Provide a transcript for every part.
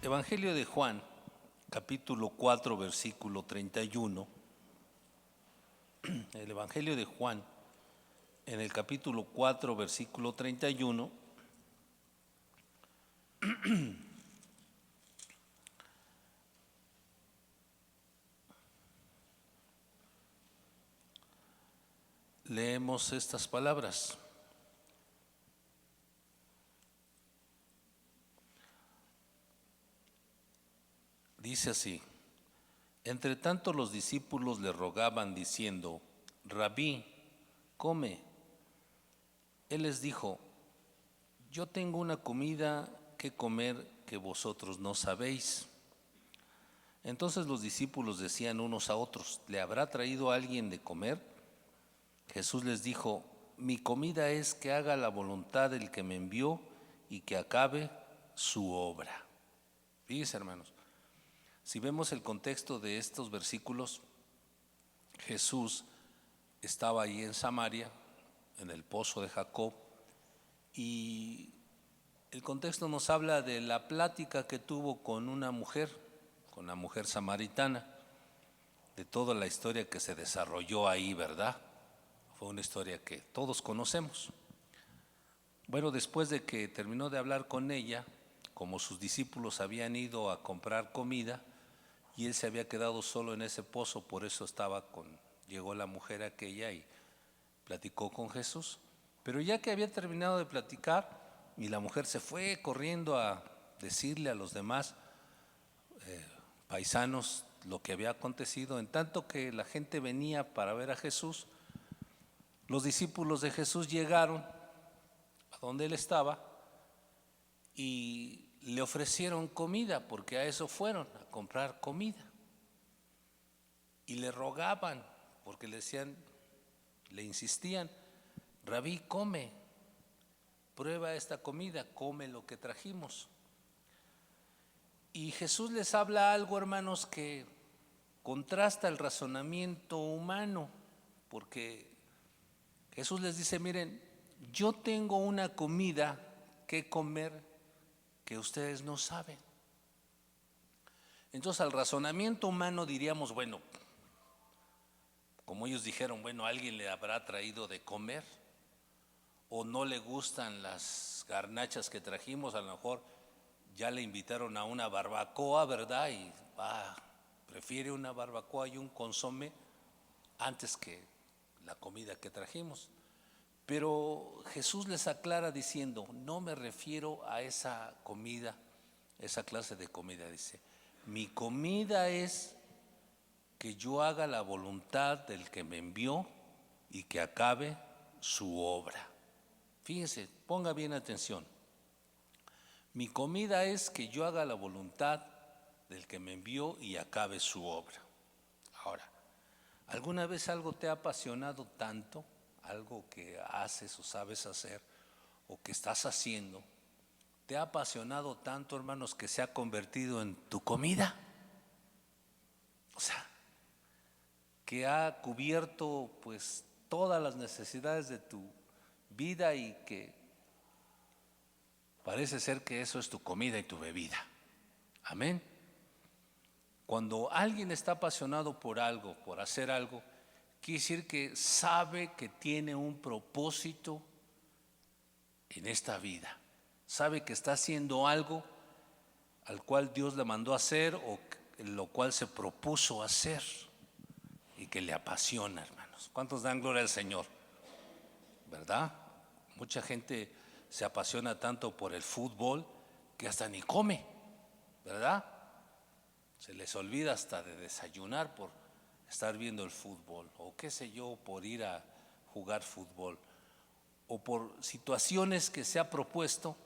Evangelio de Juan, capítulo 4, versículo 31. El Evangelio de Juan, en el capítulo 4, versículo 31, leemos estas palabras. Dice así: entre tanto los discípulos le rogaban diciendo: Rabí, come. Él les dijo: yo tengo una comida que comer que vosotros no sabéis. Entonces los discípulos decían unos a otros: ¿le habrá traído alguien de comer? Jesús les dijo: mi comida es que haga la voluntad del que me envió y que acabe su obra. Fíjense, hermanos, si vemos el contexto de estos versículos, Jesús estaba ahí en Samaria, en el pozo de Jacob, y el contexto nos habla de la plática que tuvo con la mujer samaritana, de toda la historia que se desarrolló ahí, ¿verdad? Fue una historia que todos conocemos. Bueno, después de que terminó de hablar con ella, como sus discípulos habían ido a comprar comida y él se había quedado solo en ese pozo, por eso llegó la mujer aquella y platicó con Jesús. Pero ya que había terminado de platicar y la mujer se fue corriendo a decirle a los demás paisanos lo que había acontecido, en tanto que la gente venía para ver a Jesús, los discípulos de Jesús llegaron a donde él estaba y le ofrecieron comida, porque a eso fueron, a comprar comida. Y le rogaban, porque le insistían: Rabí, come, prueba esta comida, come lo que trajimos. Y Jesús les habla algo, hermanos, que contrasta el razonamiento humano, porque Jesús les dice: miren, yo tengo una comida que comer que ustedes no saben. Entonces, al razonamiento humano diríamos: bueno, como ellos dijeron, bueno, alguien le habrá traído de comer, o no le gustan las garnachas que trajimos, a lo mejor ya le invitaron a una barbacoa, ¿verdad? Y prefiere una barbacoa y un consomé antes que la comida que trajimos. Pero Jesús les aclara diciendo: no me refiero a esa comida, esa clase de comida. Dice: mi comida es que yo haga la voluntad del que me envió y que acabe su obra. Fíjense, ponga bien atención. Mi comida es que yo haga la voluntad del que me envió y acabe su obra. Ahora, ¿alguna vez algo te ha apasionado tanto? Algo que haces o sabes hacer o que estás haciendo, ¿te ha apasionado tanto, hermanos, que se ha convertido en tu comida? O sea, que ha cubierto pues todas las necesidades de tu vida y que parece ser que eso es tu comida y tu bebida. Amén. Cuando alguien está apasionado por algo, por hacer algo, quiere decir que sabe que tiene un propósito en esta vida. Sabe que está haciendo algo al cual Dios le mandó a hacer o lo cual se propuso hacer y que le apasiona, hermanos. ¿Cuántos dan gloria al Señor? ¿Verdad? Mucha gente se apasiona tanto por el fútbol que hasta ni come, ¿verdad? Se les olvida hasta de desayunar por estar viendo el fútbol, o qué sé yo, por ir a jugar fútbol, o por situaciones que se ha propuesto.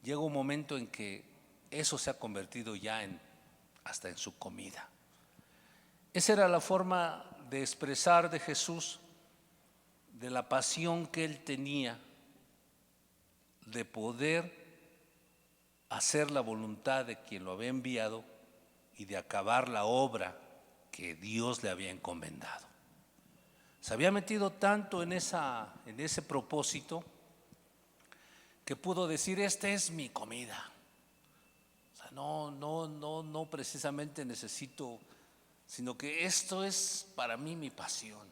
Llega un momento en que eso se ha convertido ya hasta en su comida. Esa era la forma de expresar de Jesús, de la pasión que él tenía de poder hacer la voluntad de quien lo había enviado y de acabar la obra que Dios le había encomendado. Se había metido tanto en ese propósito que pudo decir: esta es mi comida. O sea, no precisamente necesito, sino que esto es para mí mi pasión.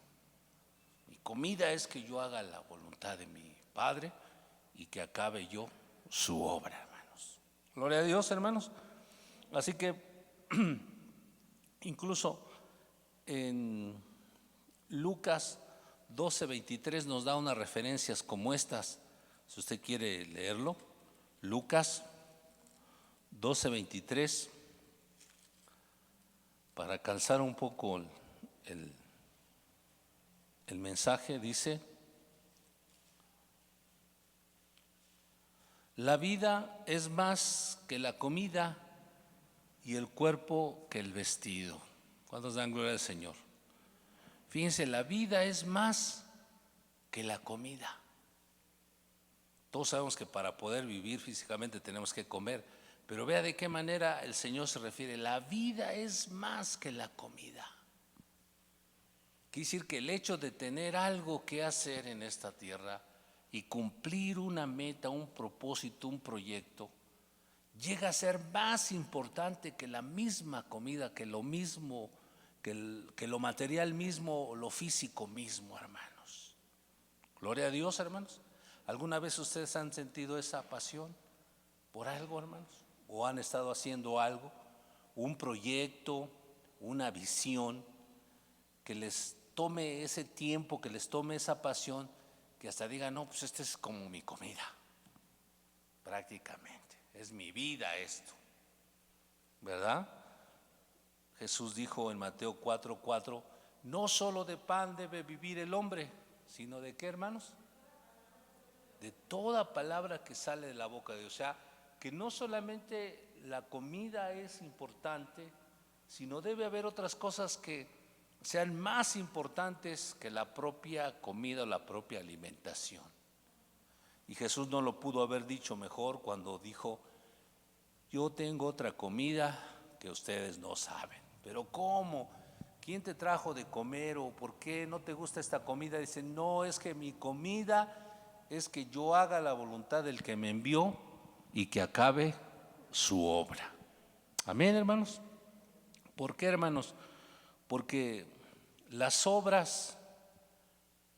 Mi comida es que yo haga la voluntad de mi Padre y que acabe yo su obra, hermanos. Gloria a Dios, hermanos. Así que incluso en Lucas 12:23 nos da unas referencias como estas, si usted quiere leerlo. Lucas 12:23, para calzar un poco el mensaje, dice: la vida es más que la comida y el cuerpo que el vestido. ¿Cuántos dan gloria al Señor? Fíjense, la vida es más que la comida. Todos sabemos que para poder vivir físicamente tenemos que comer, pero vea de qué manera el Señor se refiere: la vida es más que la comida. Quiere decir que el hecho de tener algo que hacer en esta tierra y cumplir una meta, un propósito, un proyecto, llega a ser más importante que la misma comida, que lo mismo, que lo material mismo, lo físico mismo, hermanos. Gloria a Dios, hermanos. ¿Alguna vez ustedes han sentido esa pasión por algo, hermanos? ¿O han estado haciendo algo, un proyecto, una visión, que les tome ese tiempo, que les tome esa pasión, que hasta digan, no, pues este es como mi comida, prácticamente, es mi vida esto, ¿verdad? Jesús dijo en Mateo 4:4, no solo de pan debe vivir el hombre, sino de qué, hermanos, de toda palabra que sale de la boca de Dios. O sea, que no solamente la comida es importante, sino debe haber otras cosas que sean más importantes que la propia comida o la propia alimentación. Y Jesús no lo pudo haber dicho mejor cuando dijo, yo tengo otra comida que ustedes no saben. Pero ¿cómo? ¿Quién te trajo de comer o por qué no te gusta esta comida? Dice, no, es que mi comida es que yo haga la voluntad del que me envió y que acabe su obra. Amén, hermanos. ¿Por qué, hermanos? Porque las obras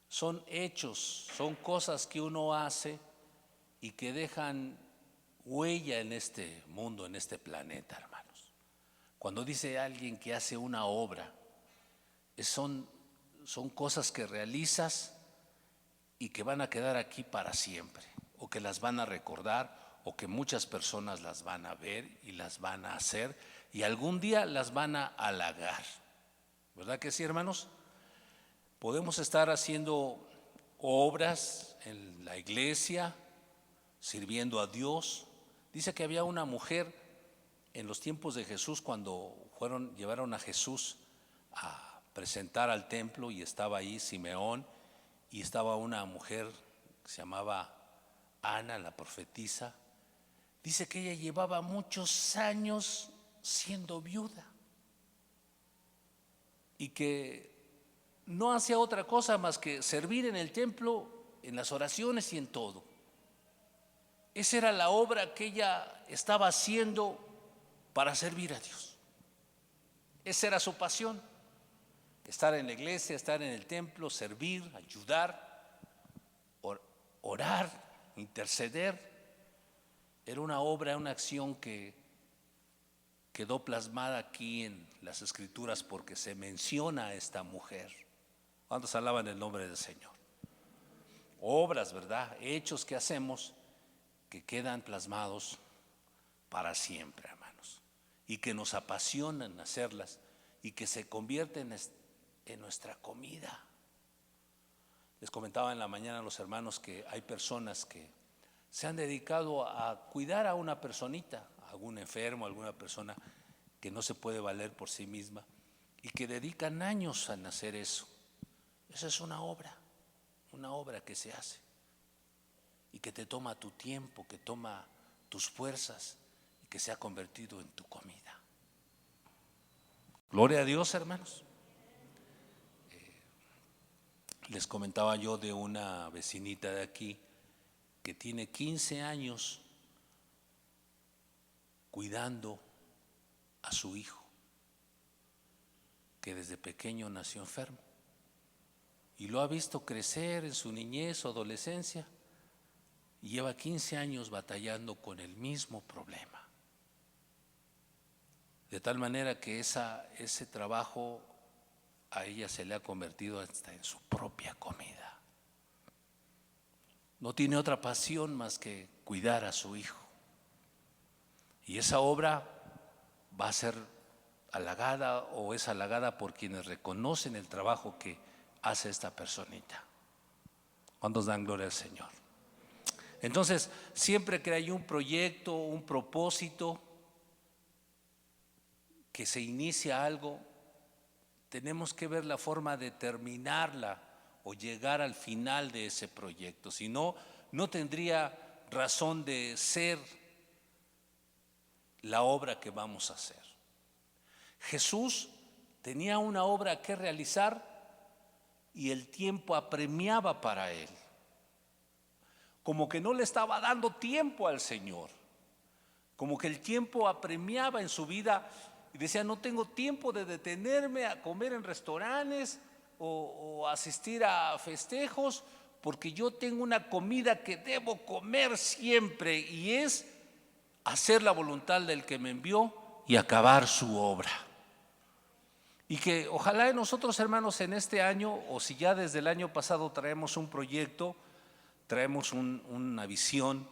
son hechos, son cosas que uno hace y que dejan huella en este mundo, en este planeta, hermanos. Cuando dice alguien que hace una obra, son cosas que realizas y que van a quedar aquí para siempre, o que las van a recordar, o que muchas personas las van a ver y las van a hacer, y algún día las van a halagar. ¿Verdad que sí, hermanos? Podemos estar haciendo obras en la iglesia, sirviendo a Dios. Dice que había una mujer en los tiempos de Jesús, cuando llevaron a Jesús a presentar al templo, y estaba ahí Simeón, y estaba una mujer que se llamaba Ana, la profetisa. Dice que ella llevaba muchos años siendo viuda y que no hacía otra cosa más que servir en el templo, en las oraciones y en todo. Esa era la obra que ella estaba haciendo para servir a Dios. Esa era su pasión, estar en la iglesia, estar en el templo, servir, ayudar, orar, interceder. Era una obra, una acción que quedó plasmada aquí en las Escrituras porque se menciona a esta mujer. ¿Cuántos alaban el nombre del Señor? Obras, ¿verdad? Hechos que hacemos que quedan plasmados para siempre, hermanos, y que nos apasionan hacerlas y que se convierten en nuestra comida. Les comentaba en la mañana a los hermanos que hay personas que se han dedicado a cuidar a una personita, a algún enfermo, a alguna persona que no se puede valer por sí misma, y que dedican años en hacer eso. Esa es una obra que se hace y que te toma tu tiempo, que toma tus fuerzas y que se ha convertido en tu comida. Gloria a Dios, hermanos. Les comentaba yo de una vecinita de aquí que tiene 15 años cuidando a su hijo, que desde pequeño nació enfermo, y lo ha visto crecer en su niñez o adolescencia, y lleva 15 años batallando con el mismo problema. De tal manera que ese trabajo a ella se le ha convertido hasta en su propia comida. No tiene otra pasión más que cuidar a su hijo. Y esa obra va a ser halagada o es halagada por quienes reconocen el trabajo que hace esta personita. ¿Cuántos dan gloria al Señor? Entonces, siempre que hay un proyecto, un propósito, que se inicia algo, tenemos que ver la forma de terminarla o llegar al final de ese proyecto. Si no, no tendría razón de ser la obra que vamos a hacer. Jesús tenía una obra que realizar y el tiempo apremiaba para él. Como que no le estaba dando tiempo al Señor. Como que el tiempo apremiaba en su vida y decía, no tengo tiempo de detenerme a comer en restaurantes o asistir a festejos, porque yo tengo una comida que debo comer siempre, y es hacer la voluntad del que me envió y acabar su obra. Y que ojalá nosotros, hermanos, en este año, o si ya desde el año pasado traemos un proyecto, traemos una visión,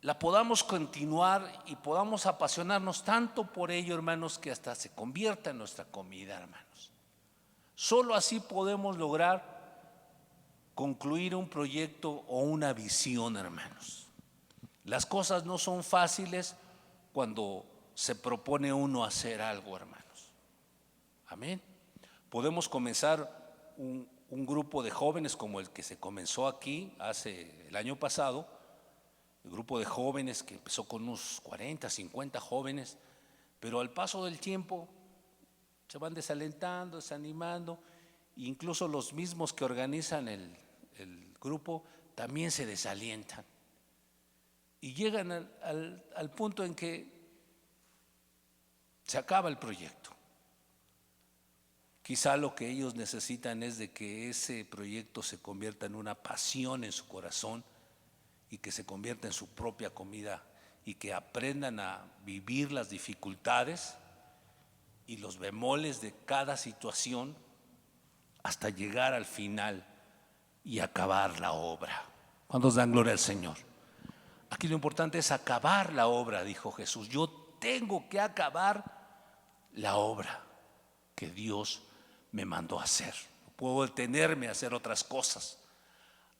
la podamos continuar y podamos apasionarnos tanto por ello, hermanos, que hasta se convierta en nuestra comida, hermanos. Solo así podemos lograr concluir un proyecto o una visión, hermanos. Las cosas no son fáciles cuando se propone uno hacer algo, hermanos. Amén. Podemos comenzar un grupo de jóvenes como el que se comenzó aquí el año pasado, el grupo de jóvenes que empezó con unos 40, 50 jóvenes, pero al paso del tiempo se van desalentando, desanimando, e incluso los mismos que organizan el grupo también se desalientan y llegan al punto en que se acaba el proyecto. Quizá lo que ellos necesitan es de que ese proyecto se convierta en una pasión en su corazón y que se convierta en su propia comida, y que aprendan a vivir las dificultades y los bemoles de cada situación hasta llegar al final y acabar la obra. ¿Cuántos dan gloria al Señor? Aquí lo importante es acabar la obra, dijo Jesús. Yo tengo que acabar la obra que Dios me mandó a hacer. No puedo detenerme a hacer otras cosas.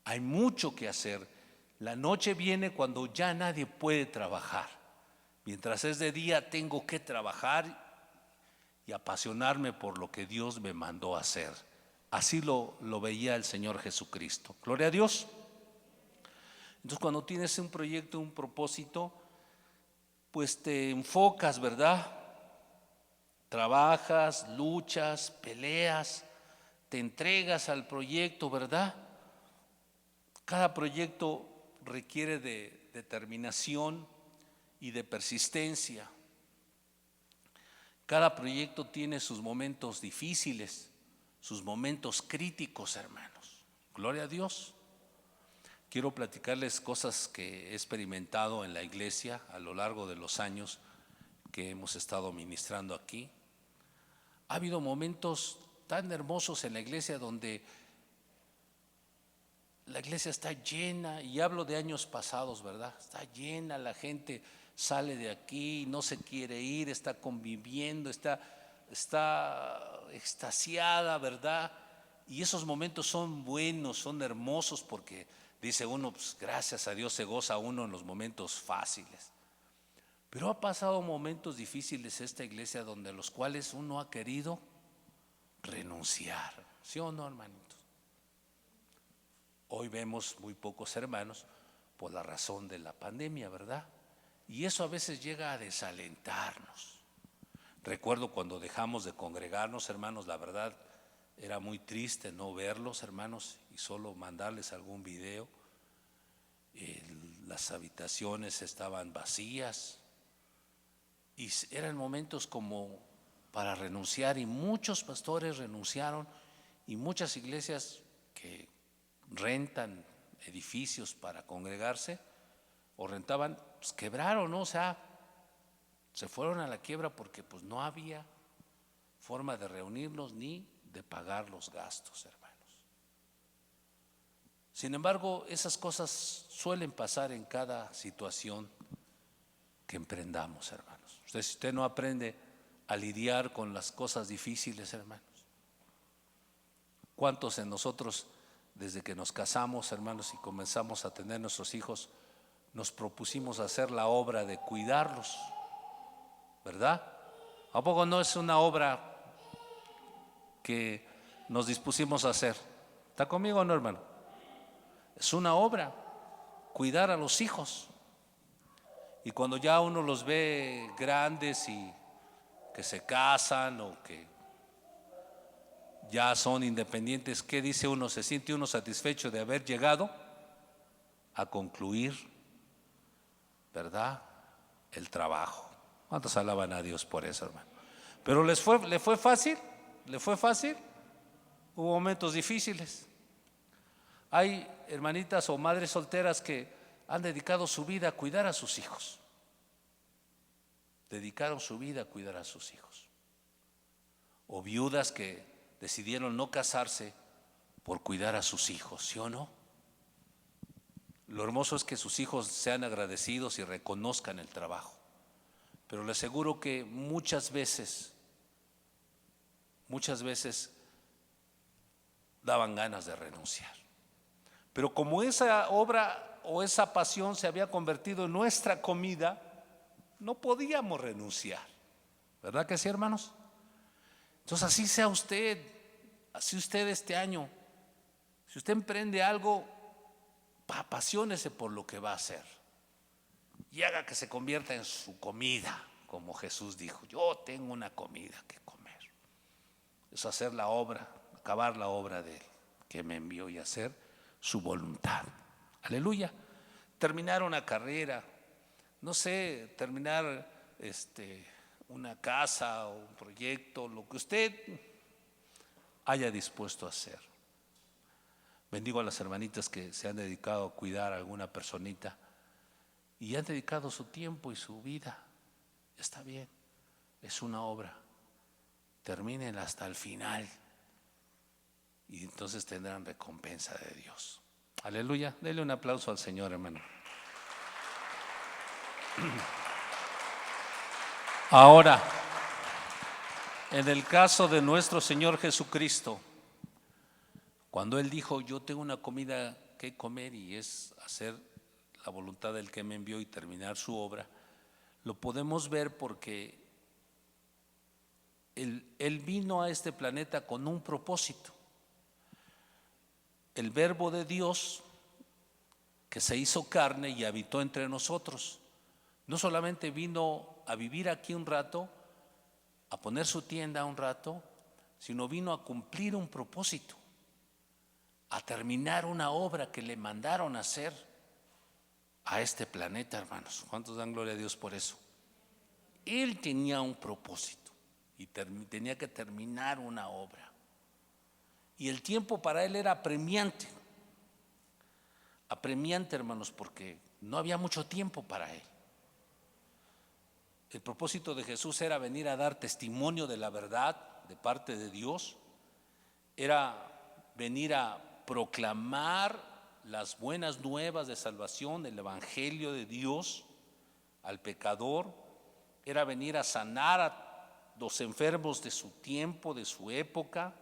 Hay mucho que hacer. La noche viene cuando ya nadie puede trabajar. Mientras es de día tengo que trabajar y apasionarme por lo que Dios me mandó a hacer. Así lo veía el Señor Jesucristo. Gloria a Dios. Entonces, cuando tienes un proyecto, un propósito, pues te enfocas, ¿verdad? Trabajas, luchas, peleas, te entregas al proyecto, ¿verdad? Cada proyecto requiere de determinación y de persistencia. Cada proyecto tiene sus momentos difíciles, sus momentos críticos, hermanos. Gloria a Dios. Quiero platicarles cosas que he experimentado en la iglesia a lo largo de los años que hemos estado ministrando aquí. Ha habido momentos tan hermosos en la iglesia donde la iglesia está llena, y hablo de años pasados, ¿verdad? Está llena, la gente sale de aquí, no se quiere ir, está conviviendo, está extasiada, ¿verdad? Y esos momentos son buenos, son hermosos, porque dice uno, pues gracias a Dios se goza uno en los momentos fáciles. Pero ha pasado momentos difíciles esta iglesia donde los cuales uno ha querido renunciar, ¿sí o no, hermanitos? Hoy vemos muy pocos hermanos por la razón de la pandemia, ¿verdad? Y eso a veces llega a desalentarnos. Recuerdo cuando dejamos de congregarnos, hermanos, la verdad era muy triste no verlos, hermanos, y solo mandarles algún video. Las habitaciones estaban vacías, Y eran momentos como para renunciar, y muchos pastores renunciaron, y muchas iglesias que rentan edificios para congregarse o rentaban, pues quebraron, ¿no? O sea, se fueron a la quiebra porque pues no había forma de reunirnos ni de pagar los gastos, hermanos. Sin embargo, esas cosas suelen pasar en cada situación que emprendamos, hermanos. Si usted no aprende a lidiar con las cosas difíciles, hermanos. ¿Cuántos de nosotros, desde que nos casamos, hermanos, y comenzamos a tener nuestros hijos, nos propusimos hacer la obra de cuidarlos? ¿Verdad? ¿A poco no es una obra que nos dispusimos a hacer? ¿Está conmigo o no, hermano? Es una obra, cuidar a los hijos. Y cuando ya uno los ve grandes y que se casan o que ya son independientes, ¿qué dice uno? Se siente uno satisfecho de haber llegado a concluir, ¿verdad?, el trabajo. ¿Cuántos alaban a Dios por eso, hermano? Pero ¿le fue fácil? ¿Le fue fácil? Hubo momentos difíciles. Hay hermanitas o madres solteras que han dedicado su vida a cuidar a sus hijos. Dedicaron su vida a cuidar a sus hijos. O viudas que decidieron no casarse por cuidar a sus hijos, ¿sí o no? Lo hermoso es que sus hijos sean agradecidos y reconozcan el trabajo. Pero le aseguro que muchas veces daban ganas de renunciar. Pero como esa obra o esa pasión se había convertido en nuestra comida, no podíamos renunciar. ¿Verdad que sí, hermanos? Entonces así sea usted, así usted este año, si usted emprende algo, apasiónese por lo que va a hacer y haga que se convierta en su comida, como Jesús dijo: yo tengo una comida que comer. Es hacer la obra, acabar la obra de Él que me envió y hacer su voluntad. Aleluya. Terminar una carrera, no sé, terminar una casa o un proyecto, lo que usted haya dispuesto a hacer. Bendigo a las hermanitas que se han dedicado a cuidar a alguna personita y han dedicado su tiempo y su vida. Está bien, es una obra. Terminen hasta el final y entonces tendrán recompensa de Dios. Aleluya. Dele un aplauso al Señor, hermano. Ahora, en el caso de nuestro Señor Jesucristo, cuando Él dijo: yo tengo una comida que comer y es hacer la voluntad del que me envió y terminar su obra, lo podemos ver porque Él vino a este planeta con un propósito. El Verbo de Dios que se hizo carne y habitó entre nosotros, no solamente vino a vivir aquí un rato, a poner su tienda un rato, sino vino a cumplir un propósito, a terminar una obra que le mandaron a hacer a este planeta, hermanos. ¿Cuántos dan gloria a Dios por eso? Él tenía un propósito y tenía que terminar una obra. Y el tiempo para Él era apremiante. Apremiante, hermanos, porque no había mucho tiempo para Él. El propósito de Jesús era venir a dar testimonio de la verdad de parte de Dios, era venir a proclamar las buenas nuevas de salvación, el evangelio de Dios al pecador, era venir a sanar a los enfermos de su tiempo, de su época,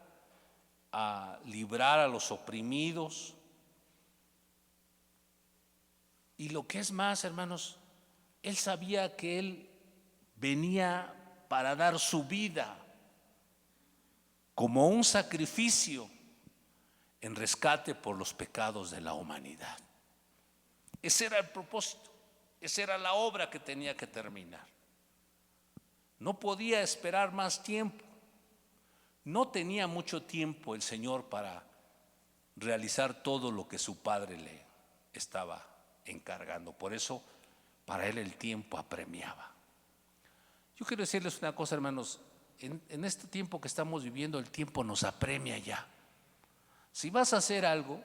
a librar a los oprimidos. Y lo que es más, hermanos, Él sabía que Él venía para dar su vida como un sacrificio en rescate por los pecados de la humanidad. Ese era el propósito, esa era la obra que tenía que terminar. No podía esperar más tiempo. No tenía mucho tiempo el Señor para realizar todo lo que su Padre le estaba encargando. Por eso, para Él el tiempo apremiaba. Yo quiero decirles una cosa, hermanos, en este tiempo que estamos viviendo, el tiempo nos apremia ya. Si vas a hacer algo,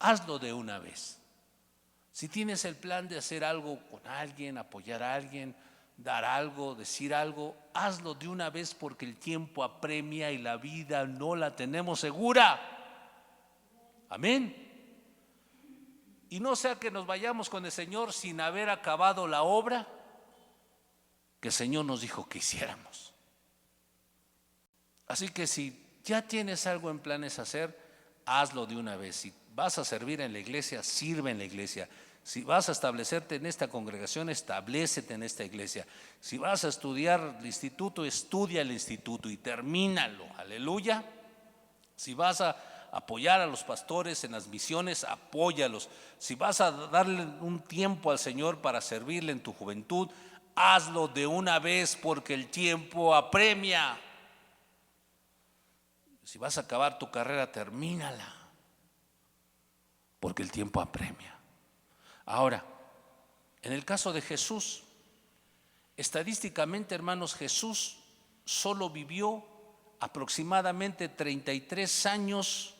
hazlo de una vez. Si tienes el plan de hacer algo con alguien, apoyar a alguien, dar algo, decir algo, hazlo de una vez, porque el tiempo apremia y la vida no la tenemos segura. Amén. Y no sea que nos vayamos con el Señor sin haber acabado la obra que el Señor nos dijo que hiciéramos. Así que si ya tienes algo en planes hacer, hazlo de una vez. Si vas a servir en la iglesia, sirve en la iglesia. Si vas a establecerte en esta congregación, establécete en esta iglesia. Si vas a estudiar el instituto, estudia el instituto y termínalo. Aleluya. Si vas a apoyar a los pastores en las misiones, apóyalos. Si vas a darle un tiempo al Señor para servirle en tu juventud, hazlo de una vez, porque el tiempo apremia. Si vas a acabar tu carrera, termínala, porque el tiempo apremia. Ahora, en el caso de Jesús, estadísticamente, hermanos, Jesús solo vivió aproximadamente 33 años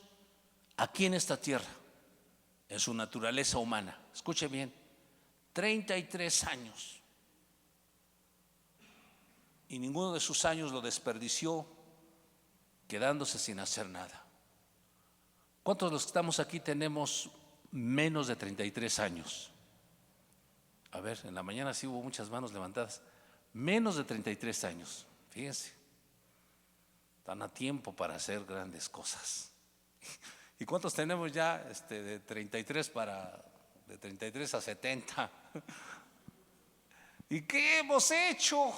aquí en esta tierra, en su naturaleza humana. Escuche bien, 33 años. Y ninguno de sus años lo desperdició quedándose sin hacer nada. ¿Cuántos de los que estamos aquí tenemos menos de 33 años? A ver, en la mañana sí hubo muchas manos levantadas. Menos de 33 años, fíjense. Están a tiempo para hacer grandes cosas. ¿Y cuántos tenemos ya de 33 a 70? ¿Y qué hemos hecho?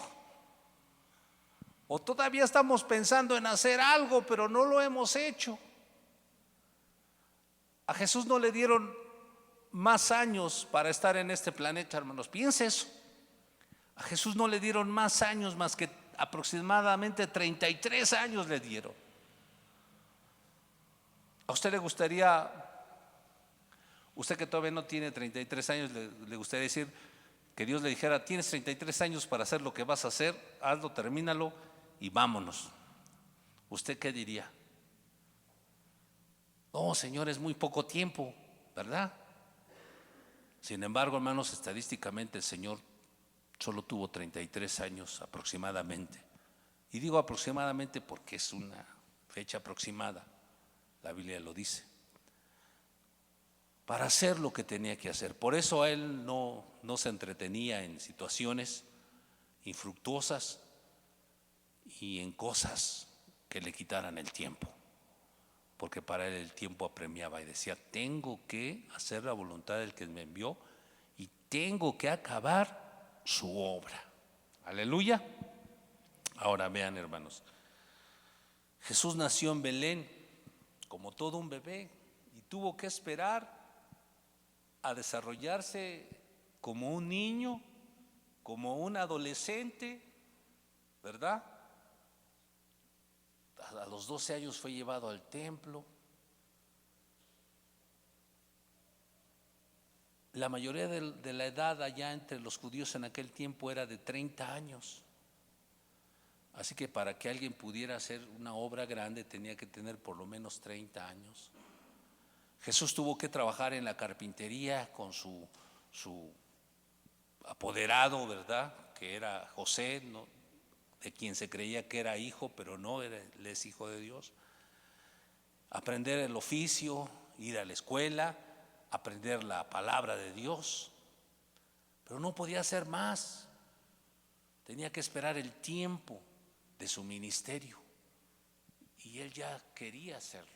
O todavía estamos pensando en hacer algo, pero no lo hemos hecho. A Jesús no le dieron más años para estar en este planeta, hermanos. Piense eso. A Jesús no le dieron más años, más que aproximadamente 33 años le dieron. ¿A usted le gustaría, usted que todavía no tiene 33 años, le gustaría decir que Dios le dijera: tienes 33 años para hacer lo que vas a hacer, hazlo, termínalo y vámonos? ¿Usted qué diría? No, Señor, es muy poco tiempo, ¿verdad? Sin embargo, hermanos, estadísticamente el Señor solo tuvo 33 años aproximadamente. Y digo aproximadamente porque es una fecha aproximada, la Biblia lo dice, para hacer lo que tenía que hacer. Por eso a él no se entretenía en situaciones infructuosas y en cosas que le quitaran el tiempo, porque para él el tiempo apremiaba y decía: tengo que hacer la voluntad del que me envió y tengo que acabar su obra. Aleluya. Ahora vean, hermanos, Jesús nació en Belén como todo un bebé y tuvo que esperar a desarrollarse como un niño, como un adolescente, ¿verdad? A los 12 años fue llevado al templo. La mayoría de la edad allá entre los judíos en aquel tiempo era de 30 años. Así que para que alguien pudiera hacer una obra grande tenía que tener por lo menos 30 años. Jesús tuvo que trabajar en la carpintería con su apoderado, ¿verdad? Que era José, ¿no? De quien se creía que era hijo, pero no, él es hijo de Dios. Aprender el oficio, ir a la escuela, aprender la palabra de Dios, pero no podía hacer más. Tenía que esperar el tiempo de su ministerio y él ya quería hacerlo.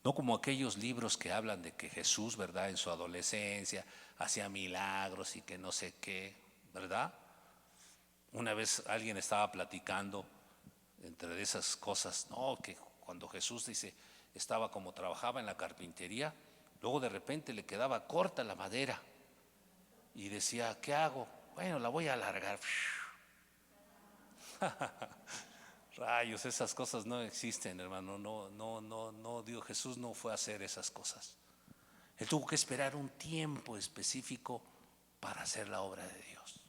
No como aquellos libros que hablan de que Jesús, ¿verdad?, en su adolescencia hacía milagros y que no sé qué, ¿verdad? Una vez alguien estaba platicando entre esas cosas, no, que cuando Jesús dice estaba como trabajaba en la carpintería, luego de repente le quedaba corta la madera y decía: ¿qué hago? Bueno, la voy a alargar. Rayos, esas cosas no existen, hermano. No, Dios, Jesús no fue a hacer esas cosas. Él tuvo que esperar un tiempo específico para hacer la obra de Dios.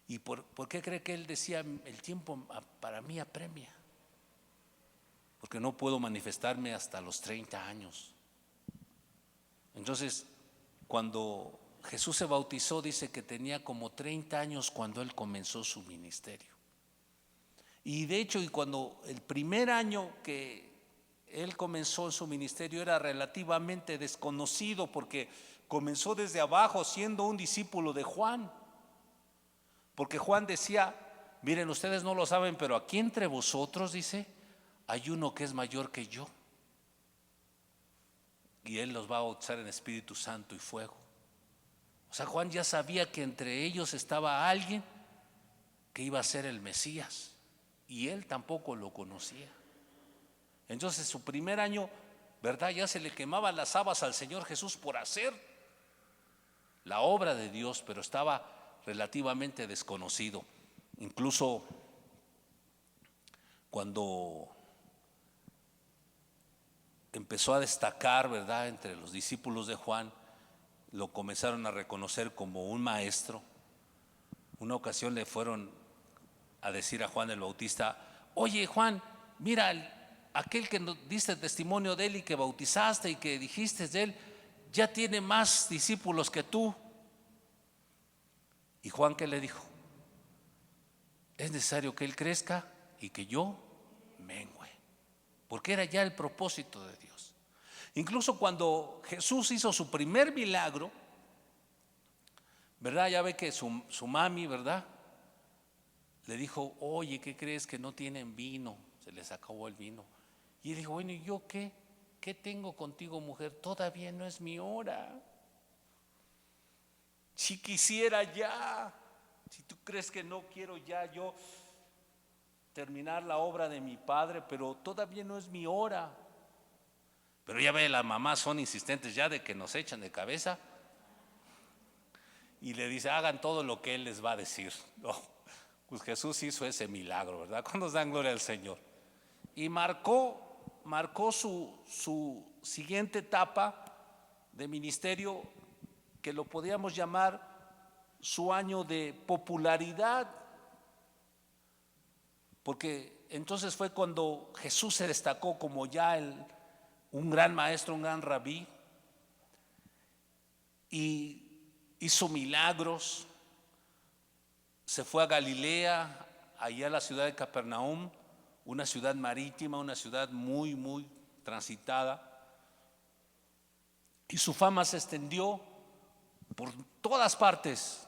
¿Y por qué cree que él decía, el tiempo para mí apremia? Porque no puedo manifestarme hasta los 30 años. Entonces, cuando Jesús se bautizó, dice que tenía como 30 años cuando él comenzó su ministerio. Y de hecho, y cuando el primer año que él comenzó su ministerio era relativamente desconocido, porque comenzó desde abajo siendo un discípulo de Juan. Porque Juan decía, miren, ustedes no lo saben, pero aquí entre vosotros, dice, hay uno que es mayor que yo. Y él los va a bautizar en Espíritu Santo y fuego. O sea, Juan ya sabía que entre ellos estaba alguien que iba a ser el Mesías. Y él tampoco lo conocía. Entonces su primer año, ¿verdad? Ya se le quemaban las habas al Señor Jesús por hacer la obra de Dios, pero estaba relativamente desconocido. Incluso cuando empezó a destacar, ¿verdad?, entre los discípulos de Juan, lo comenzaron a reconocer como un maestro. Una ocasión le fueron a decir a Juan el Bautista, oye Juan, mira, aquel que nos diste testimonio de él y que bautizaste y que dijiste de él, ya tiene más discípulos que tú. ¿Y Juan qué le dijo? Es necesario que él crezca y que yo mengüe, porque era ya el propósito de Dios. Incluso cuando Jesús hizo su primer milagro, ¿verdad? Ya ve que su mami, ¿verdad?, le dijo, oye, ¿qué crees que no tienen vino? Se les acabó el vino. Y él dijo, bueno, ¿y yo qué? ¿Qué tengo contigo, mujer? Todavía no es mi hora. Si quisiera ya, si tú crees que no quiero ya yo terminar la obra de mi padre, pero todavía no es mi hora. Pero ya ve, las mamás son insistentes ya de que nos echan de cabeza. Y le dice, hagan todo lo que él les va a decir. No, pues Jesús hizo ese milagro, ¿verdad? ¿Cuántos dan gloria al Señor? Y marcó su siguiente etapa de ministerio, que lo podíamos llamar su año de popularidad, porque entonces fue cuando Jesús se destacó como ya un gran maestro, un gran rabí, y hizo milagros. Se fue a Galilea, allá a la ciudad de Capernaum, una ciudad marítima, una ciudad muy, muy transitada, y su fama se extendió por todas partes,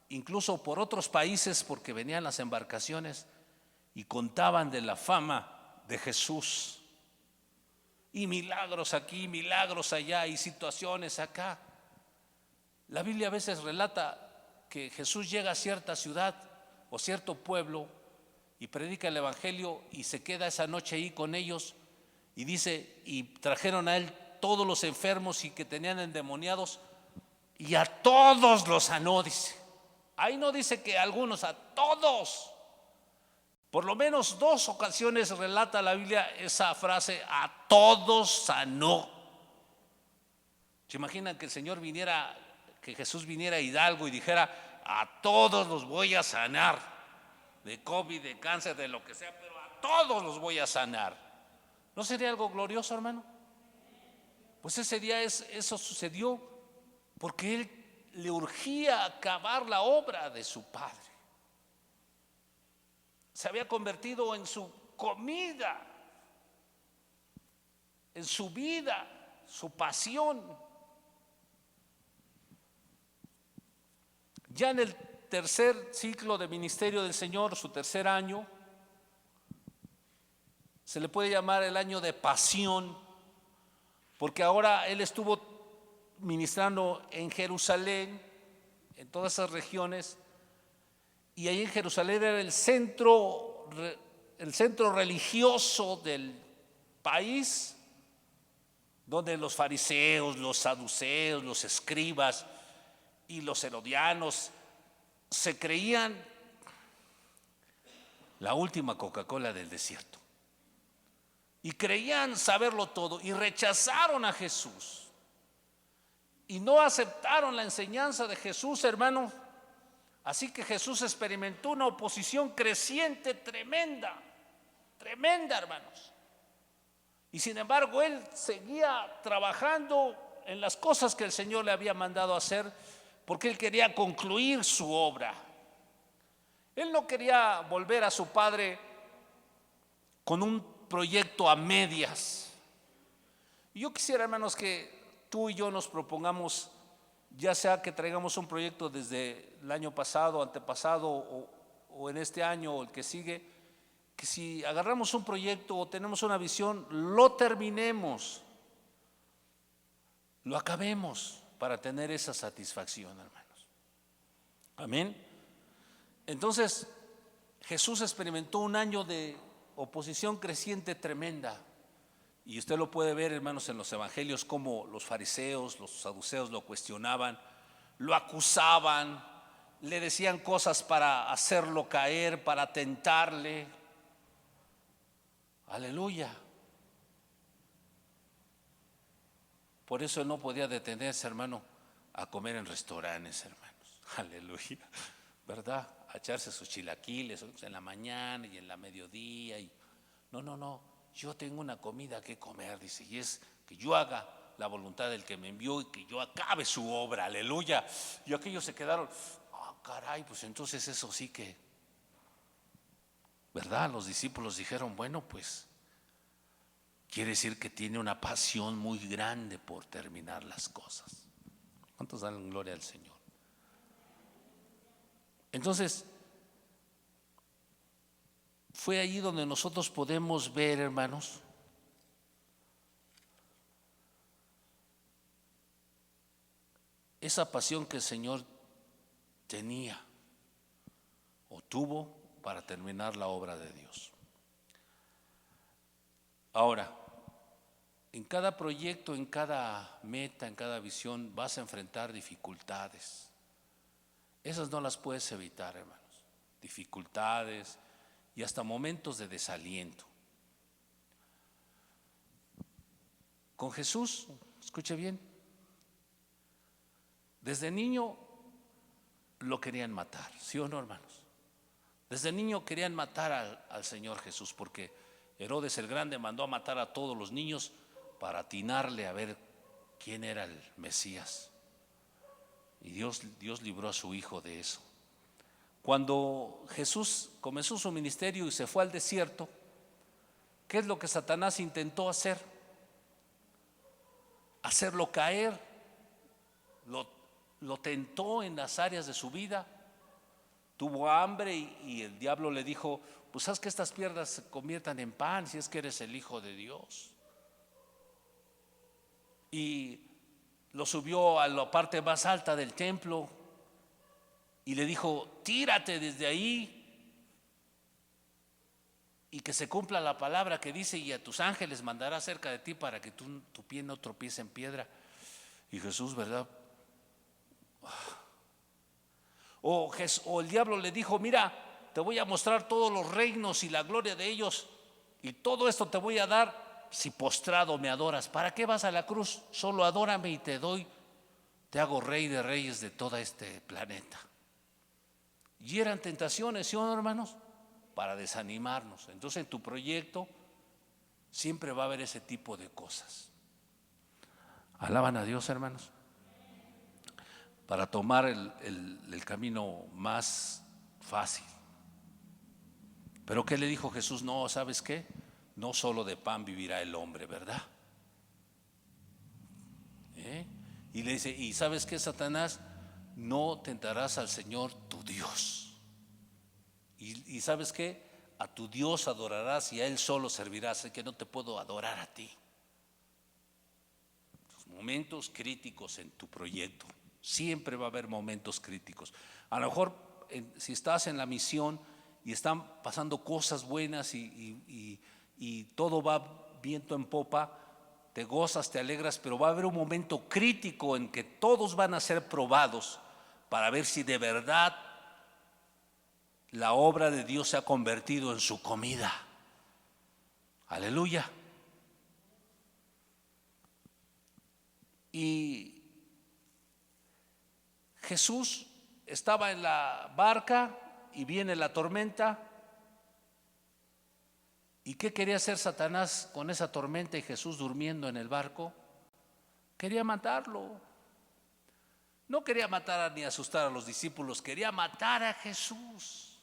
incluso por otros países, porque venían las embarcaciones y contaban de la fama de Jesús. Y milagros aquí, milagros allá, y situaciones acá. La Biblia a veces relata que Jesús llega a cierta ciudad o cierto pueblo y predica el evangelio y se queda esa noche ahí con ellos, y dice, y trajeron a él todos los enfermos y que tenían endemoniados, y a todos los sanó, dice. Ahí no dice que a algunos, a todos. Por lo menos 2 ocasiones relata la Biblia esa frase, a todos sanó. ¿Se imaginan que el Señor viniera, que Jesús viniera a Hidalgo y dijera, a todos los voy a sanar, de COVID, de cáncer, de lo que sea, pero a todos los voy a sanar? ¿No sería algo glorioso, hermano? Pues ese día eso sucedió porque él le urgía acabar la obra de su padre. Se había convertido en su comida, en su vida, su pasión. Ya en el tercer ciclo de ministerio del Señor, su tercer año, se le puede llamar el año de pasión, porque ahora él estuvo ministrando en Jerusalén, en todas esas regiones, y ahí en Jerusalén era el centro religioso del país, donde los fariseos, los saduceos, los escribas y los herodianos se creían la última Coca-Cola del desierto y creían saberlo todo, y rechazaron a Jesús y no aceptaron la enseñanza de Jesús, hermano, Así que Jesús experimentó una oposición creciente tremenda, tremenda, hermanos. Y sin embargo, él seguía trabajando en las cosas que el Señor le había mandado hacer, porque él quería concluir su obra. Él no quería volver a su padre con un proyecto a medias. Y yo quisiera, hermanos, que tú y yo nos propongamos, ya sea que traigamos un proyecto desde el año pasado, antepasado o en este año o el que sigue, que si agarramos un proyecto o tenemos una visión, lo terminemos, lo acabemos para tener esa satisfacción, hermanos. Amén. Entonces, Jesús experimentó un año de oposición creciente tremenda. Y usted lo puede ver, hermanos, en los evangelios, como los fariseos, los saduceos lo cuestionaban, lo acusaban, le decían cosas para hacerlo caer, para tentarle. Aleluya. Por eso él no podía detenerse, hermano, a comer en restaurantes, hermanos. Aleluya. ¿Verdad? A echarse sus chilaquiles en la mañana y en la mediodía. No. Yo tengo una comida que comer, dice, y es que yo haga la voluntad del que me envió y que yo acabe su obra. Aleluya. Y aquellos se quedaron, caray, pues entonces eso sí que, ¿verdad? Los discípulos dijeron, bueno, pues quiere decir que tiene una pasión muy grande por terminar las cosas. ¿Cuántos dan gloria al Señor? Entonces, fue allí donde nosotros podemos ver, hermanos, esa pasión que el Señor tenía o tuvo para terminar la obra de Dios. Ahora, en cada proyecto, en cada meta, en cada visión, vas a enfrentar dificultades. Esas no las puedes evitar, hermanos. Dificultades y hasta momentos de desaliento. Con Jesús, escuche bien, desde niño lo querían matar, ¿sí o no, hermanos? Desde niño querían matar al Señor Jesús, porque Herodes el Grande mandó a matar a todos los niños para atinarle a ver quién era el Mesías. Y Dios libró a su hijo de eso. Cuando Jesús comenzó su ministerio y se fue al desierto, ¿qué es lo que Satanás intentó hacer? Hacerlo caer, lo tentó en las áreas de su vida. Tuvo hambre y el diablo le dijo, pues haz que estas piedras se conviertan en pan si es que eres el Hijo de Dios. Y lo subió a la parte más alta del templo y le dijo, tírate desde ahí y que se cumpla la palabra que dice, y a tus ángeles mandará cerca de ti para que tu pie no tropiece en piedra. Y Jesús, ¿verdad? O el diablo le dijo, mira, te voy a mostrar todos los reinos y la gloria de ellos, y todo esto te voy a dar si postrado me adoras. ¿Para qué vas a la cruz? Solo adórame y te hago rey de reyes de todo este planeta. Y eran tentaciones, ¿sí o no, hermanos? Para desanimarnos. Entonces en tu proyecto siempre va a haber ese tipo de cosas. ¿Alaban a Dios, hermanos? Para tomar el camino más fácil. Pero ¿qué le dijo Jesús? No, ¿sabes qué? No solo de pan vivirá el hombre, ¿verdad? Y le dice, ¿y sabes qué, Satanás? No tentarás al Señor tu Dios. Y ¿sabes qué? A tu Dios adorarás y a Él solo servirás, así que no te puedo adorar a ti. Los momentos críticos en tu proyecto, siempre va a haber momentos críticos. A lo mejor si estás en la misión y están pasando cosas buenas y todo va viento en popa, te gozas, te alegras, pero va a haber un momento crítico en que todos van a ser probados para ver si de verdad la obra de Dios se ha convertido en su comida. Aleluya. Y Jesús estaba en la barca y viene la tormenta. ¿Y qué quería hacer Satanás con esa tormenta y Jesús durmiendo en el barco? Quería matarlo. No quería matar ni asustar a los discípulos, quería matar a Jesús.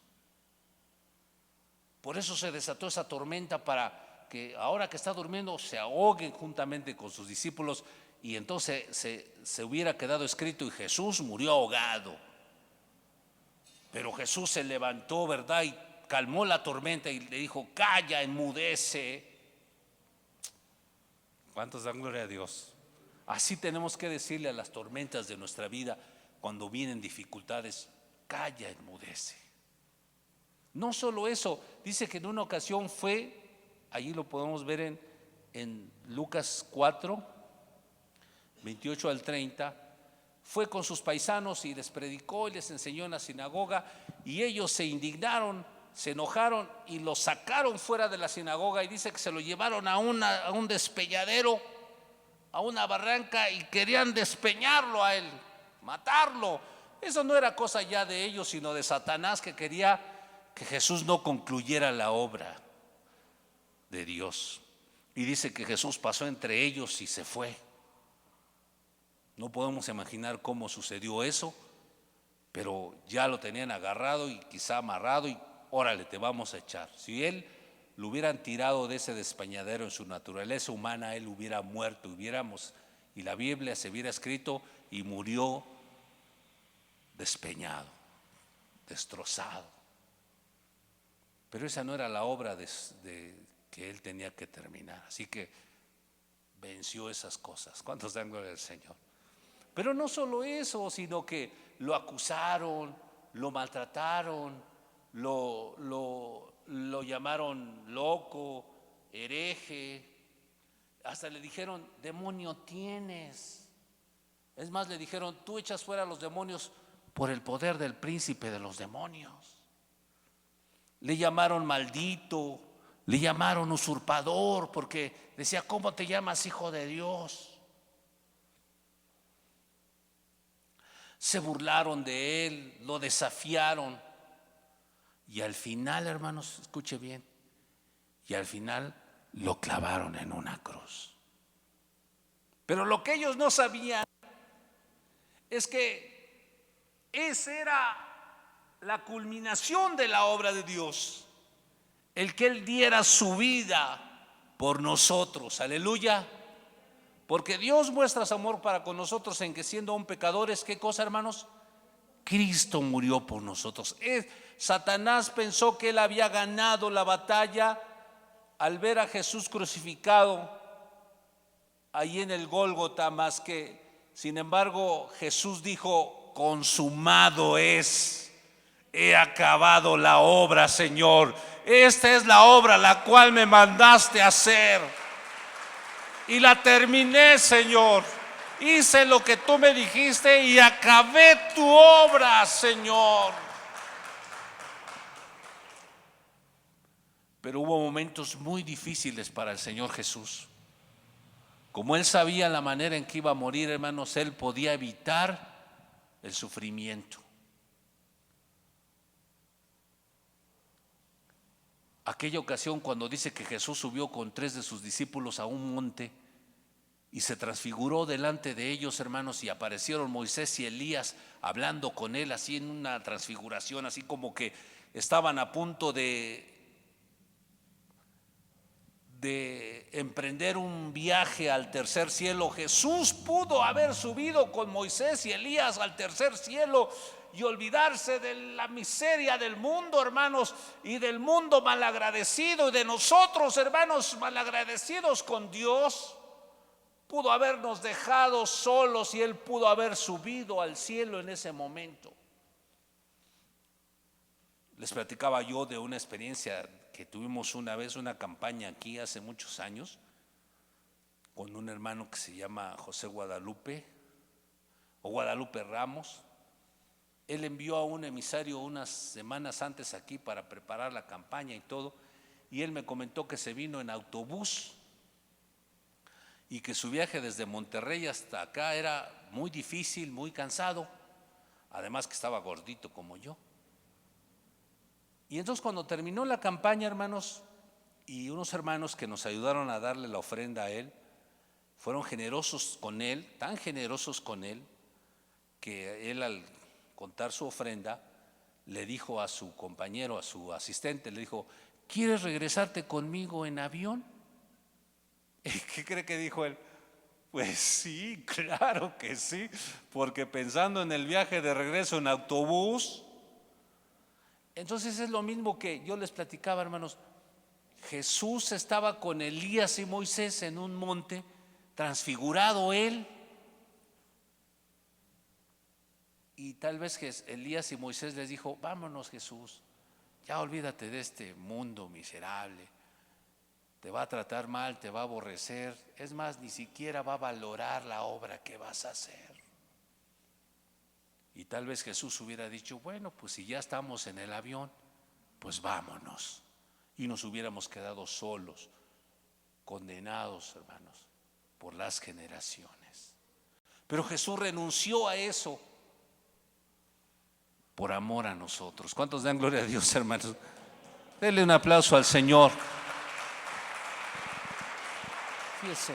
Por eso se desató esa tormenta, para que ahora que está durmiendo se ahoguen juntamente con sus discípulos, y entonces se hubiera quedado escrito: y Jesús murió ahogado. Pero Jesús se levantó, ¿verdad? Y calmó la tormenta y le dijo: calla, enmudece. ¿Cuántos dan gloria a Dios? Así tenemos que decirle a las tormentas de nuestra vida cuando vienen dificultades: calla, enmudece. No solo eso, dice que en una ocasión fue, allí lo podemos ver en Lucas 4, 28 al 30, fue con sus paisanos y les predicó y les enseñó en la sinagoga, y ellos se indignaron, se enojaron y lo sacaron fuera de la sinagoga, y dice que se lo llevaron a un despeñadero, a una barranca, y querían despeñarlo a él, matarlo. Eso no era cosa ya de ellos, sino de Satanás, que quería que Jesús no concluyera la obra de Dios. Y dice que Jesús pasó entre ellos y se fue. No podemos imaginar cómo sucedió eso, pero ya lo tenían agarrado y quizá amarrado, y órale, te vamos a echar. Si él lo hubieran tirado de ese despeñadero en su naturaleza humana, él hubiera muerto, y la Biblia se hubiera escrito: y murió despeñado, destrozado. Pero esa no era la obra que él tenía que terminar. Así que venció esas cosas. ¿Cuántos dan gloria al Señor? Pero no solo eso, sino que lo acusaron, lo maltrataron, lo llamaron loco, hereje. Hasta le dijeron: demonio tienes. Es más, le dijeron: tú echas fuera a los demonios por el poder del príncipe de los demonios. Le llamaron maldito, le llamaron usurpador, porque decía: ¿cómo te llamas hijo de Dios? Se burlaron de él, lo desafiaron, y al final, hermanos, escuche bien, y al final lo clavaron en una cruz. Pero lo que ellos no sabían es que esa era la culminación de la obra de Dios, el que Él diera su vida por nosotros. Aleluya. Porque Dios muestra su amor para con nosotros en que, siendo aún pecadores, ¿qué cosa, hermanos? Cristo murió por nosotros. Satanás pensó que él había ganado la batalla al ver a Jesús crucificado ahí en el Gólgota, más que, sin embargo, Jesús dijo: consumado es. He acabado la obra, Señor. Esta es la obra la cual me mandaste a hacer, y la terminé, Señor. Hice lo que tú me dijiste y acabé tu obra, Señor. Pero hubo momentos muy difíciles para el Señor Jesús. Como Él sabía la manera en que iba a morir, hermanos, Él podía evitar el sufrimiento. Aquella ocasión cuando dice que Jesús subió con 3 de sus discípulos a un monte y se transfiguró delante de ellos, hermanos, y aparecieron Moisés y Elías hablando con él, así en una transfiguración, así como que estaban a punto de emprender un viaje al tercer cielo. Jesús pudo haber subido con Moisés y Elías al tercer cielo y olvidarse de la miseria del mundo, hermanos, y del mundo malagradecido, y de nosotros, hermanos, malagradecidos con Dios. Pudo habernos dejado solos y Él pudo haber subido al cielo en ese momento. Les platicaba yo de una experiencia que tuvimos una vez, una campaña aquí hace muchos años, con un hermano que se llama José Guadalupe o Guadalupe Ramos. Él envió a un emisario unas semanas antes aquí para preparar la campaña y todo, y él me comentó que se vino en autobús y que su viaje desde Monterrey hasta acá era muy difícil, muy cansado. además que estaba gordito como yo. Y entonces cuando terminó la campaña, hermanos, y unos hermanos que nos ayudaron a darle la ofrenda a él, fueron generosos con él, tan generosos con él, que él al contar su ofrenda, le dijo a su compañero, a su asistente, le dijo: ¿quieres regresarte conmigo en avión? ¿Y qué cree que dijo él? Pues sí, claro que sí, porque pensando en el viaje de regreso en autobús. Entonces es lo mismo que yo les platicaba, hermanos. Jesús estaba con Elías y Moisés en un monte, transfigurado él. Y tal vez Elías y Moisés les dijo: vámonos, Jesús, ya olvídate de este mundo miserable, te va a tratar mal, te va a aborrecer, es más, ni siquiera va a valorar la obra que vas a hacer. Y tal vez Jesús hubiera dicho: bueno, pues si ya estamos en el avión, pues vámonos. Y nos hubiéramos quedado solos, condenados, hermanos, por las generaciones. Pero Jesús renunció a eso por amor a nosotros. ¿Cuántos dan gloria a Dios, hermanos? Denle un aplauso al Señor. Fíjese.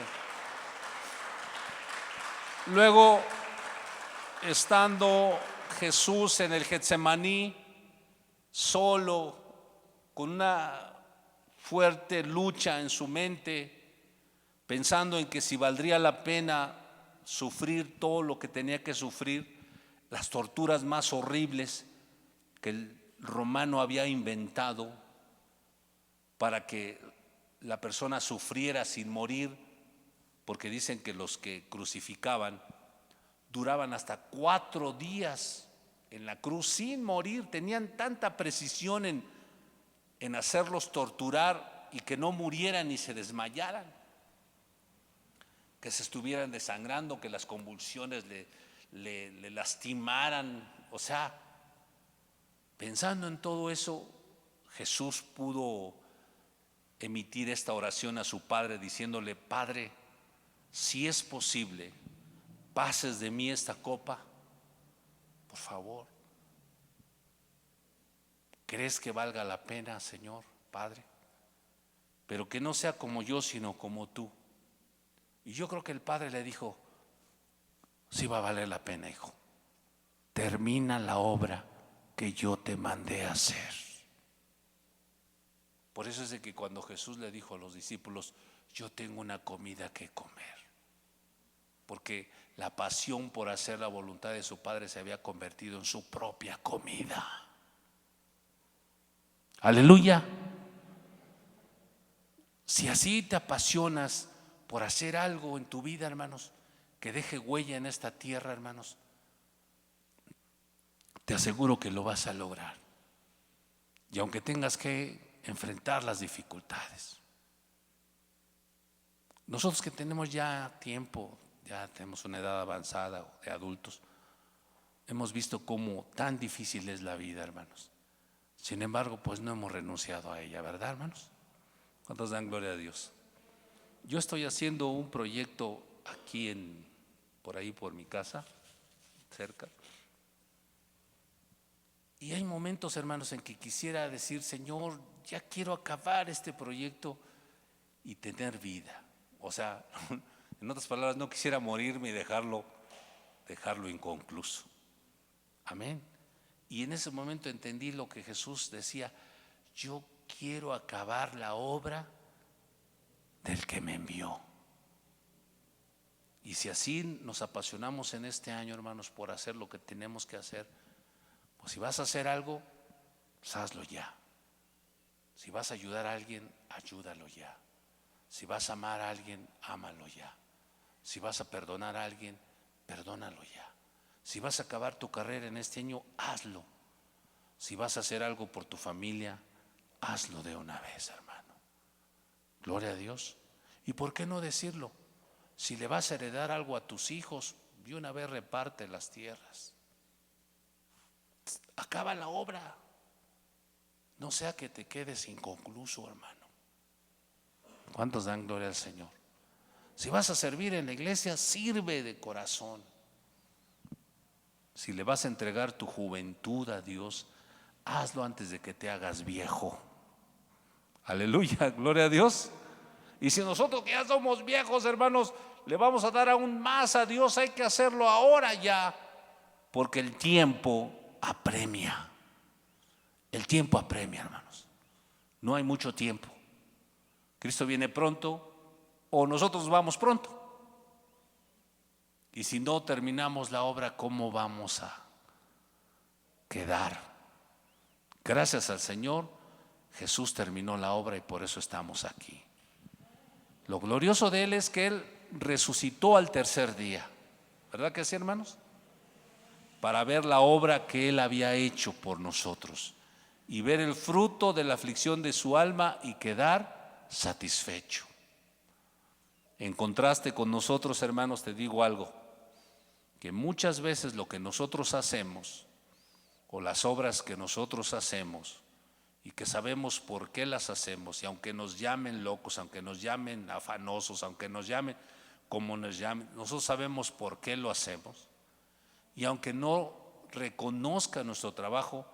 Luego, estando Jesús en el Getsemaní, solo, con una fuerte lucha en su mente, pensando en que si valdría la pena sufrir todo lo que tenía que sufrir, las torturas más horribles que el romano había inventado para que la persona sufriera sin morir, porque dicen que los que crucificaban duraban hasta 4 días en la cruz sin morir, tenían tanta precisión en hacerlos torturar y que no murieran ni se desmayaran, que se estuvieran desangrando, que las convulsiones le lastimaran. O sea, pensando en todo eso, Jesús pudo emitir esta oración a su Padre diciéndole: Padre, si es posible, pases de mí esta copa, por favor. ¿Crees que valga la pena, Señor, Padre? Pero que no sea como yo, sino como tú. Y yo creo que el Padre le dijo: sí va a valer la pena, hijo. Termina la obra que yo te mandé a hacer. Por eso es de que cuando Jesús le dijo a los discípulos: yo tengo una comida que comer, porque la pasión por hacer la voluntad de su Padre se había convertido en su propia comida. Aleluya. Si así te apasionas por hacer algo en tu vida, hermanos, que deje huella en esta tierra, hermanos, te aseguro que lo vas a lograr. Y aunque tengas que enfrentar las dificultades. Nosotros que tenemos ya tiempo, ya tenemos una edad avanzada de adultos, hemos visto cómo tan difícil es la vida, hermanos. Sin embargo, pues no hemos renunciado a ella, ¿verdad, hermanos? ¿Cuántos dan gloria a Dios? Yo estoy haciendo un proyecto aquí por ahí por mi casa, cerca. Y hay momentos, hermanos, en que quisiera decir: Señor, ya quiero acabar este proyecto y tener vida. O sea, en otras palabras, no quisiera morirme y dejarlo inconcluso. Amén. Y en ese momento entendí lo que Jesús decía: yo quiero acabar la obra del que me envió. Y si así nos apasionamos en este año, hermanos, por hacer lo que tenemos que hacer, pues si vas a hacer algo, pues hazlo ya. Si vas a ayudar a alguien, ayúdalo ya. Si vas a amar a alguien, ámalo ya. Si vas a perdonar a alguien, perdónalo ya. Si vas a acabar tu carrera en este año, hazlo. Si vas a hacer algo por tu familia, hazlo de una vez, hermano. Gloria a Dios. ¿Y por qué no decirlo? Si le vas a heredar algo a tus hijos, de una vez reparte las tierras. Acaba la obra. No sea que te quedes inconcluso, hermano. ¿Cuántos dan gloria al Señor? Si vas a servir en la iglesia, sirve de corazón. Si le vas a entregar tu juventud a Dios, hazlo antes de que te hagas viejo. Aleluya, gloria a Dios. Y si nosotros que ya somos viejos, hermanos, le vamos a dar aún más a Dios, hay que hacerlo ahora ya, porque el tiempo apremia. El tiempo apremia, hermanos. No hay mucho tiempo. Cristo viene pronto o nosotros vamos pronto. Y si no terminamos la obra, ¿cómo vamos a quedar? Gracias al Señor, Jesús terminó la obra y por eso estamos aquí. Lo glorioso de Él es que Él resucitó al tercer día. ¿Verdad que sí, hermanos? Para ver la obra que Él había hecho por nosotros y ver el fruto de la aflicción de su alma y quedar satisfecho. En contraste con nosotros, hermanos, te digo algo, que muchas veces lo que nosotros hacemos o las obras que nosotros hacemos y que sabemos por qué las hacemos, y aunque nos llamen locos, aunque nos llamen afanosos, aunque nos llamen como nos llamen, nosotros sabemos por qué lo hacemos. Y aunque no reconozca nuestro trabajo,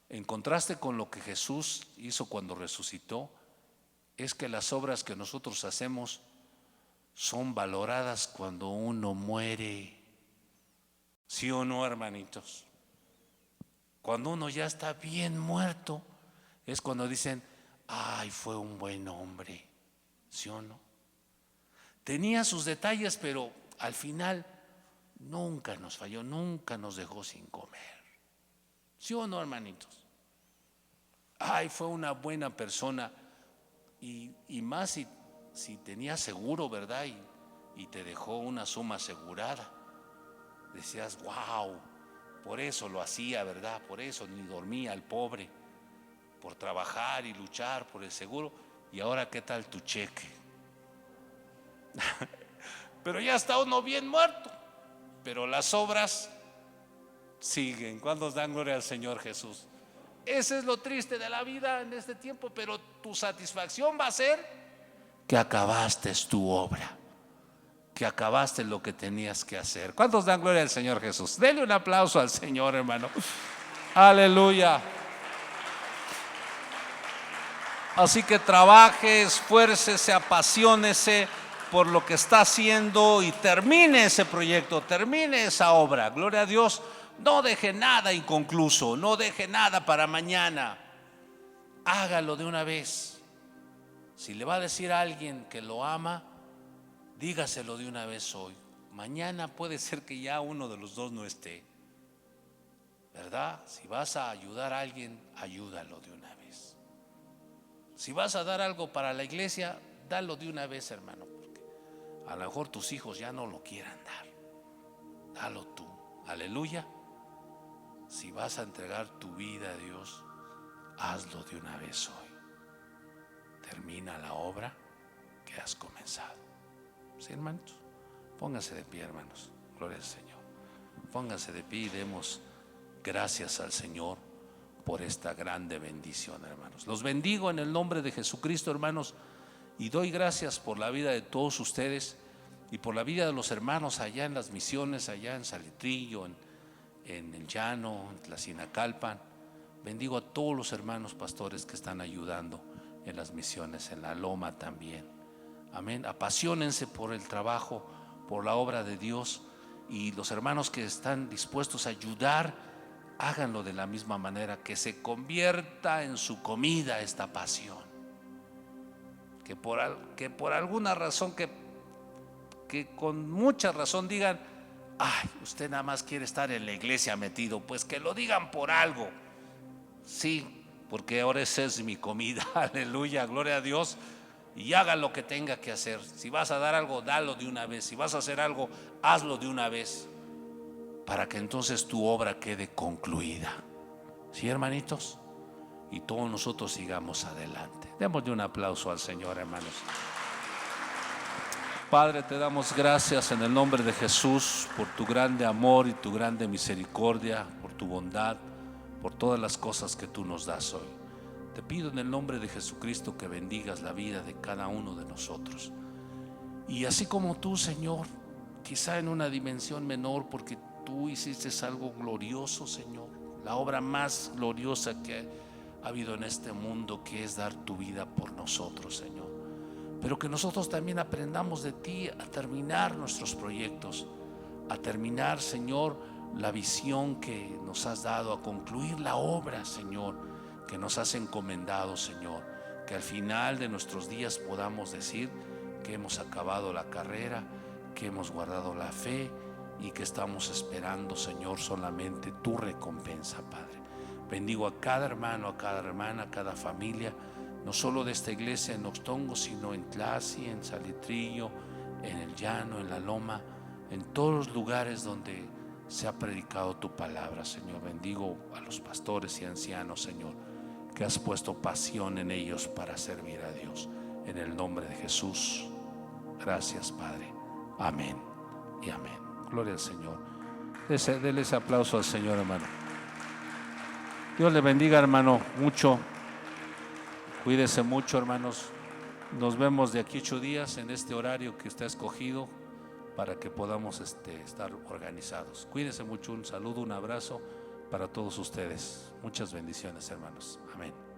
en contraste con lo que Jesús hizo cuando resucitó, es que las obras que nosotros hacemos son valoradas cuando uno muere. ¿Sí o no, hermanitos? Cuando uno ya está bien muerto, es cuando dicen, ay, fue un buen hombre. ¿Sí o no? Tenía sus detalles, pero al final nunca nos falló, nunca nos dejó sin comer. ¿Sí o no, hermanitos? Ay, fue una buena persona. Y más si tenía seguro, ¿verdad? Y te dejó una suma asegurada. Decías, wow, por eso lo hacía, ¿verdad? Por eso ni dormía el pobre, por trabajar y luchar por el seguro. Y ahora, ¿qué tal tu cheque? Pero ya está uno bien muerto. Pero las obras siguen. ¿Cuántos dan gloria al Señor Jesús? Ese es lo triste de la vida en este tiempo. Pero tu satisfacción va a ser que acabaste tu obra, que acabaste lo que tenías que hacer. ¿Cuántos dan gloria al Señor Jesús? Denle un aplauso al Señor, hermano. Aleluya. Así que trabaje, esfuércese, apasionese por lo que está haciendo y termine ese proyecto, termine esa obra. Gloria a Dios. No deje nada inconcluso, no deje nada para mañana. Hágalo de una vez. Si le va a decir a alguien que lo ama, dígaselo de una vez hoy. Mañana puede ser que ya uno de los dos no esté, ¿verdad? Si vas a ayudar a alguien, ayúdalo de una vez. Si vas a dar algo para la iglesia, dalo de una vez, hermano, porque a lo mejor tus hijos ya no lo quieran dar. Dalo tú. Aleluya. Si vas a entregar tu vida a Dios, hazlo de una vez hoy. Termina la obra que has comenzado. ¿Sí, hermanos? Pónganse de pie, hermanos. Gloria al Señor. Pónganse de pie y demos gracias al Señor por esta grande bendición, hermanos. Los bendigo en el nombre de Jesucristo, hermanos, y doy gracias por la vida de todos ustedes y por la vida de los hermanos allá en las misiones, allá en Salitrillo, en el Llano, en Tlacinacalpan. Bendigo a todos los hermanos pastores que están ayudando en las misiones, en la Loma también. Amén. Apasionense por el trabajo, por la obra de Dios, y los hermanos que están dispuestos a ayudar, háganlo de la misma manera, que se convierta en su comida esta pasión. Que por alguna razón, que con mucha razón digan, ay, usted nada más quiere estar en la iglesia metido. Pues que lo digan por algo. Sí, porque ahora esa es mi comida. Aleluya, gloria a Dios. Y haga lo que tenga que hacer. Si vas a dar algo, dalo de una vez. Si vas a hacer algo, hazlo de una vez, para que entonces tu obra quede concluida. ¿Sí, hermanitos? Y todos nosotros sigamos adelante. Démosle un aplauso al Señor, hermanos. Padre, te damos gracias en el nombre de Jesús por tu grande amor y tu grande misericordia, por tu bondad, por todas las cosas que tú nos das hoy. Te pido en el nombre de Jesucristo que bendigas la vida de cada uno de nosotros. Y así como tú, Señor, quizá en una dimensión menor, porque tú hiciste algo glorioso, Señor, la obra más gloriosa que ha habido en este mundo, que es dar tu vida por nosotros, Señor. Pero que nosotros también aprendamos de ti a terminar nuestros proyectos, a terminar, Señor, la visión que nos has dado, a concluir la obra, Señor, que nos has encomendado, Señor. Que al final de nuestros días podamos decir que hemos acabado la carrera, que hemos guardado la fe y que estamos esperando, Señor, solamente tu recompensa, Padre. Bendigo a cada hermano, a cada hermana, a cada familia, no solo de esta iglesia en Oxtongo, sino en Tlasi, en Salitrillo, en el Llano, en la Loma, en todos los lugares donde se ha predicado tu palabra, Señor. Bendigo a los pastores y ancianos, Señor, que has puesto pasión en ellos para servir a Dios. En el nombre de Jesús, gracias, Padre. Amén y amén. Gloria al Señor. Dele ese aplauso al Señor, hermano. Dios le bendiga, hermano, mucho. Cuídese mucho, hermanos. Nos vemos de aquí 8 días en este horario que está escogido para que podamos estar organizados. Cuídese mucho. Un saludo, un abrazo para todos ustedes. Muchas bendiciones, hermanos. Amén.